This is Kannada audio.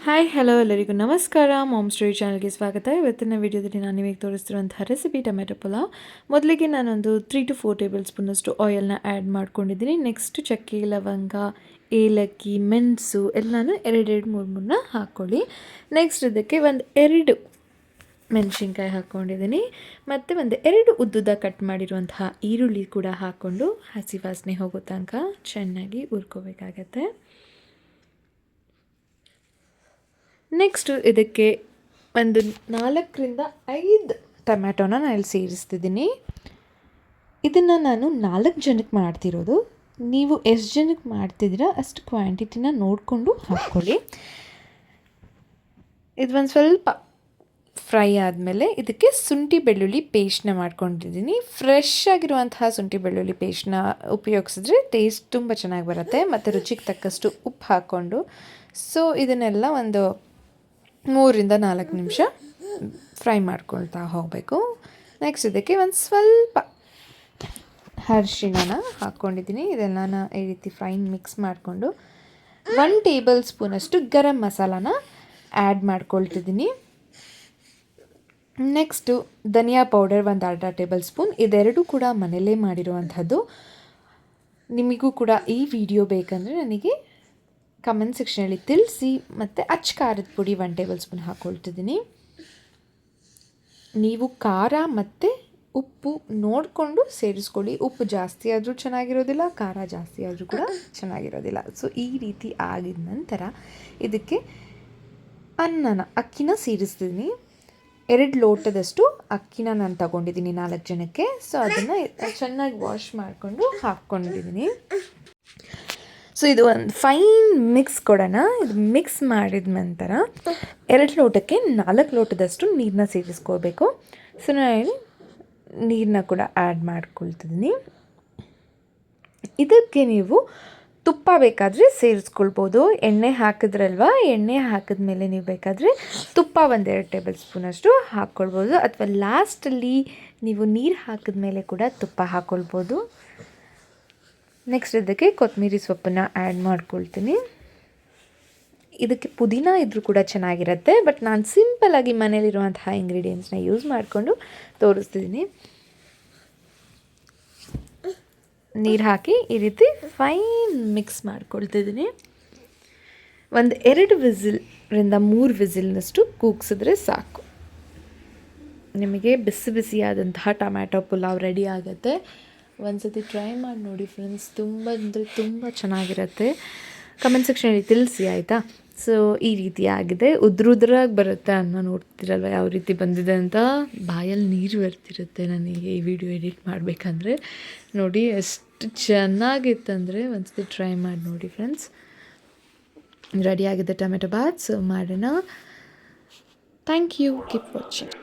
ಹಾಯ್ ಹಲೋ ಎಲ್ಲರಿಗೂ ನಮಸ್ಕಾರ. ಮಾಮ್ ಸ್ಟೋರಿ ಚಾನಲ್ಗೆ ಸ್ವಾಗತ. ಇವತ್ತಿನ ವಿಡಿಯೋದಲ್ಲಿ ನಾನು ನಿಮಗೆ ತೋರಿಸ್ತಿರುವಂತಹ ರೆಸಿಪಿ ಟೊಮೆಟೊ ಪಲಾವ್. ಮೊದಲಿಗೆ ನಾನೊಂದು 3 to 4 ಟೇಬಲ್ ಸ್ಪೂನಷ್ಟು ಆಯಿಲ್ನ ಆ್ಯಡ್ ಮಾಡ್ಕೊಂಡಿದ್ದೀನಿ. ನೆಕ್ಸ್ಟ್ ಚಕ್ಕೆ, ಲವಂಗ, ಏಲಕ್ಕಿ, ಮೆಣಸು ಎಲ್ಲನೂ 2-3 ಹಾಕ್ಕೊಳ್ಳಿ. ನೆಕ್ಸ್ಟ್ ಇದಕ್ಕೆ ಒಂದು 2 ಮೆಣಸಿನ್ಕಾಯಿ ಹಾಕ್ಕೊಂಡಿದ್ದೀನಿ ಮತ್ತು ಒಂದು 2 ಉದ್ದುದ ಕಟ್ ಮಾಡಿರುವಂತಹ ಈರುಳ್ಳಿ ಕೂಡ ಹಾಕ್ಕೊಂಡು ಹಸಿ ವಾಸನೆ ಹೋಗೋ ತನಕ ಚೆನ್ನಾಗಿ ಹುರ್ಕೋಬೇಕಾಗತ್ತೆ. ನೆಕ್ಸ್ಟು ಇದಕ್ಕೆ ಒಂದು 4-5 ಟೊಮ್ಯಾಟೋನ ನಾನು ಇಲ್ಲಿ ಸೇರಿಸ್ತಿದ್ದೀನಿ. ಇದನ್ನು ನಾನು 4 ಜನಕ್ಕೆ ಮಾಡ್ತಿರೋದು. ನೀವು ಎಷ್ಟು ಜನಕ್ಕೆ ಮಾಡ್ತಿದ್ದೀರಾ ಅಷ್ಟು ಕ್ವಾಂಟಿಟಿನ ನೋಡಿಕೊಂಡು ಹಾಕ್ಕೊಳ್ಳಿ. ಇದು ಒಂದು ಸ್ವಲ್ಪ ಫ್ರೈ ಆದಮೇಲೆ ಇದಕ್ಕೆ ಶುಂಠಿ ಬೆಳ್ಳುಳ್ಳಿ ಪೇಸ್ಟ್ನ ಮಾಡ್ಕೊಂಡಿದ್ದೀನಿ. ಫ್ರೆಶ್ ಆಗಿರುವಂತಹ ಶುಂಠಿ ಬೆಳ್ಳುಳ್ಳಿ ಪೇಸ್ಟ್ನ ಉಪಯೋಗಿಸಿದ್ರೆ ಟೇಸ್ಟ್ ತುಂಬ ಚೆನ್ನಾಗಿ ಬರುತ್ತೆ. ಮತ್ತು ರುಚಿಗೆ ತಕ್ಕಷ್ಟು ಉಪ್ಪು ಹಾಕ್ಕೊಂಡು ಇದನ್ನೆಲ್ಲ ಒಂದು 3-4 ನಿಮಿಷ ಫ್ರೈ ಮಾಡ್ಕೊಳ್ತಾ ಹೋಗಬೇಕು. ನೆಕ್ಸ್ಟ್ ಇದಕ್ಕೆ ಒಂದು ಸ್ವಲ್ಪ ಅರಿಶಿಣನ ಹಾಕ್ಕೊಂಡಿದ್ದೀನಿ. ಇದೆಲ್ಲನ ಈ ರೀತಿ ಫೈನ್ ಮಿಕ್ಸ್ ಮಾಡಿಕೊಂಡು 1 ಟೇಬಲ್ ಸ್ಪೂನಷ್ಟು ಗರಂ ಮಸಾಲಾನ ಆ್ಯಡ್ ಮಾಡ್ಕೊಳ್ತಿದ್ದೀನಿ. ನೆಕ್ಸ್ಟು ಧನಿಯಾ ಪೌಡರ್ ಒಂದು 1/2 ಟೇಬಲ್ ಸ್ಪೂನ್. ಇದೆರಡೂ ಕೂಡ ಮನೆಯಲ್ಲೇ ಮಾಡಿರುವಂಥದ್ದು. ನಿಮಗೂ ಕೂಡ ಈ ವಿಡಿಯೋ ಬೇಕಂದರೆ ನನಗೆ ಕಮೆಂಟ್ ಸೆಕ್ಷನಲ್ಲಿ ತಿಳಿಸಿ. ಮತ್ತು ಖಾರದ ಪುಡಿ 1 ಟೇಬಲ್ ಸ್ಪೂನ್ ಹಾಕ್ಕೊಳ್ತಿದ್ದೀನಿ. ನೀವು ಖಾರ ಮತ್ತು ಉಪ್ಪು ನೋಡಿಕೊಂಡು ಸೇರಿಸ್ಕೊಳ್ಳಿ. ಉಪ್ಪು ಜಾಸ್ತಿ ಆದರೂ ಚೆನ್ನಾಗಿರೋದಿಲ್ಲ, ಖಾರ ಜಾಸ್ತಿ ಆದರೂ ಕೂಡ ಚೆನ್ನಾಗಿರೋದಿಲ್ಲ. ಈ ರೀತಿ ಆಗಿದ ನಂತರ ಇದಕ್ಕೆ ಅಕ್ಕಿನ ಸೇರಿಸ್ತಿದ್ದೀನಿ. 2 ಲೋಟದಷ್ಟು ಅಕ್ಕಿನ ನಾನು ತಗೊಂಡಿದ್ದೀನಿ 4 ಜನಕ್ಕೆ. ಅದನ್ನು ಚೆನ್ನಾಗಿ ವಾಶ್ ಮಾಡಿಕೊಂಡು ಹಾಕ್ಕೊಂಡಿದ್ದೀನಿ. ಇದು ಒಂದು ಫೈನ್ ಮಿಕ್ಸ್ ಕೊಡೋಣ. ಇದು ಮಿಕ್ಸ್ ಮಾಡಿದ ನಂತರ 2 ಲೋಟಕ್ಕೆ 4 ಲೋಟದಷ್ಟು ನೀರನ್ನ ಸೇರಿಸ್ಕೋಬೇಕು. ನಾನು ನೀರನ್ನ ಕೂಡ ಆ್ಯಡ್ ಮಾಡ್ಕೊಳ್ತಿದ್ದೀನಿ. ಇದಕ್ಕೆ ನೀವು ತುಪ್ಪ ಬೇಕಾದರೆ ಸೇರಿಸ್ಕೊಳ್ಬೋದು. ಎಣ್ಣೆ ಹಾಕಿದ್ರಲ್ವ, ಎಣ್ಣೆ ಹಾಕಿದ್ಮೇಲೆ ನೀವು ಬೇಕಾದರೆ ತುಪ್ಪ 1-2 ಟೇಬಲ್ ಸ್ಪೂನಷ್ಟು ಹಾಕ್ಕೊಳ್ಬೋದು. ಅಥವಾ ಲಾಸ್ಟಲ್ಲಿ ನೀವು ನೀರು ಹಾಕಿದ್ಮೇಲೆ ಕೂಡ ತುಪ್ಪ ಹಾಕ್ಕೊಳ್ಬೋದು. ನೆಕ್ಸ್ಟ್ ಇದಕ್ಕೆ ಕೊತ್ತಂಬರಿ ಸೊಪ್ಪನ್ನು ಆ್ಯಡ್ ಮಾಡ್ಕೊಳ್ತೀನಿ. ಇದಕ್ಕೆ ಪುದೀನ ಇದ್ದರೂ ಕೂಡ ಚೆನ್ನಾಗಿರುತ್ತೆ, ಬಟ್ ನಾನು ಸಿಂಪಲ್ಲಾಗಿ ಮನೇಲಿರುವಂತಹ ಇಂಗ್ರೀಡಿಯೆಂಟ್ಸ್ನ ಯೂಸ್ ಮಾಡಿಕೊಂಡು ತೋರಿಸ್ತಿದ್ದೀನಿ. ನೀರು ಹಾಕಿ ಈ ರೀತಿ ಫೈನ್ ಮಿಕ್ಸ್ ಮಾಡ್ಕೊಳ್ತಿದ್ದೀನಿ. ಒಂದು 2 ವಿಸಿಲ್ರಿಂದ 3 ವಿಸಿಲ್ನಷ್ಟು ಕೂಗಿಸಿದ್ರೆ ಸಾಕು. ನಿಮಗೆ ಬಿಸಿ ಬಿಸಿಯಾದಂತಹ ಟೊಮ್ಯಾಟೊ ಪುಲಾವ್ ರೆಡಿ ಆಗುತ್ತೆ. ಒಂದು ಸತಿ ಟ್ರೈ ಮಾಡಿ ನೋಡಿ ಫ್ರೆಂಡ್ಸ್, ತುಂಬ ಅಂದರೆ ತುಂಬ ಚೆನ್ನಾಗಿರುತ್ತೆ. ಕಮೆಂಟ್ ಸೆಕ್ಷನಲ್ಲಿ ತಿಳಿಸಿ ಆಯಿತಾ. ಈ ರೀತಿ ಆಗಿದೆ. ಉದ್ರಾಗಿ ಬರುತ್ತೆ ಅನ್ನ. ನೋಡ್ತಿರಲ್ವ ಯಾವ ರೀತಿ ಬಂದಿದೆ ಅಂತ. ಬಾಯಲ್ಲಿ ನೀರು ಬರ್ತಿರುತ್ತೆ ನನಗೆ ಈ ವಿಡಿಯೋ ಎಡಿಟ್ ಮಾಡಬೇಕಂದ್ರೆ. ನೋಡಿ ಎಷ್ಟು ಚೆನ್ನಾಗಿತ್ತಂದರೆ ಒಂದು ಸತಿ ಟ್ರೈ ಮಾಡಿ ನೋಡಿ ಫ್ರೆಂಡ್ಸ್. ರೆಡಿಯಾಗಿದೆ ಟೊಮೆಟೊ ಬಾತ್. ಮಾಡೋಣ. Thank you. Keep watching.